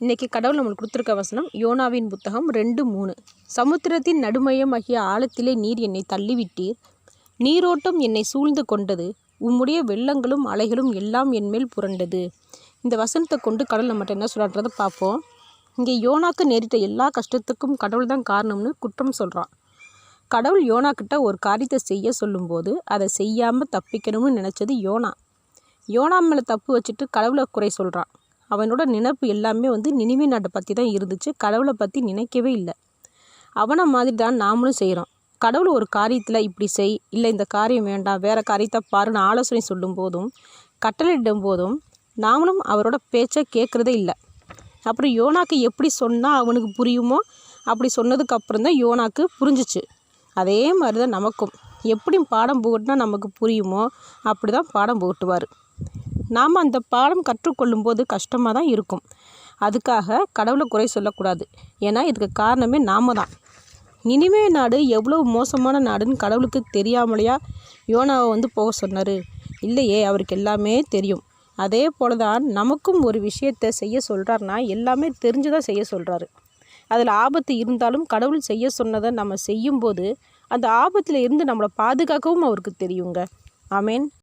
இன்றைக்கி கடவுள் நம்மளுக்கு கொடுத்துருக்க வசனம் யோனாவின் புத்தகம் 2:3. சமுத்திரத்தின் நடுமையமாகிய ஆழத்திலே நீர் என்னை தள்ளிவிட்டீர், நீரோட்டம் என்னை சூழ்ந்து கொண்டது, உம்முடைய வெள்ளங்களும் அலைகளும் எல்லாம் என்மேல் புரண்டது. இந்த வசனத்தை கொண்டு கடவுள் நம்மகிட்ட என்ன சொல்கிறான்றதை பார்ப்போம். இங்கே யோனாக்கு நேரிட்ட எல்லா கஷ்டத்துக்கும் கடவுள் தான் காரணம்னு குற்றம் சொல்கிறான். கடவுள் யோனா கிட்ட ஒரு காரியத்தை செய்ய சொல்லும்போது அதை செய்யாமல் தப்பிக்கணும்னு நினச்சது யோனா. யோனா மேலே தப்பு வச்சுட்டு கடவுளை குறை சொல்கிறான். அவனோட நினைப்பு எல்லாமே நினிவே நாட்டை பற்றி தான் இருந்துச்சு. கடவுளை பற்றி நினைக்கவே இல்லை. அவனை மாதிரி தான் நாமளும் செய்கிறோம். கடவுள் ஒரு காரியத்தில் இப்படி செய், இல்லை இந்த காரியம் வேண்டாம், வேறு காரியத்தை பாருன்னு ஆலோசனை சொல்லும் போதும் கட்டளையிடும் போதும் நாமளும் அவரோட பேச்சை கேட்குறதே இல்லை. அப்புறம் யோனாக்கு எப்படி சொன்னால் அவனுக்கு புரியுமோ அப்படி சொன்னதுக்கப்புறம் தான் யோனாக்கு புரிஞ்சிச்சு. அதே மாதிரி தான் நமக்கும் எப்படி பாடம் புகட்டினா நமக்கு புரியுமோ அப்படி தான் பாடம் புகட்டுவார். நாம் அந்த பாடம் கற்றுக்கொள்ளும் போது கஷ்டமாக தான் இருக்கும். அதுக்காக கடவுளை குறை சொல்லக்கூடாது. ஏன்னா இதுக்கு காரணமே நாம தான். நினிவே நாடு எவ்வளோ மோசமான நாடுன்னு கடவுளுக்கு தெரியாமலையா யோனாவை போக சொன்னார்? இல்லையே, அவருக்கு எல்லாமே தெரியும். அதே போல தான் நமக்கும் ஒரு விஷயத்தை செய்ய சொல்கிறாருன்னா எல்லாமே தெரிஞ்சு தான் செய்ய சொல்கிறாரு. அதில் ஆபத்து இருந்தாலும் கடவுள் செய்ய சொன்னதை நம்ம செய்யும்போது அந்த ஆபத்தில் இருந்து நம்மளை பாதுகாக்கவும் அவருக்கு தெரியுங்க. ஆமேன்.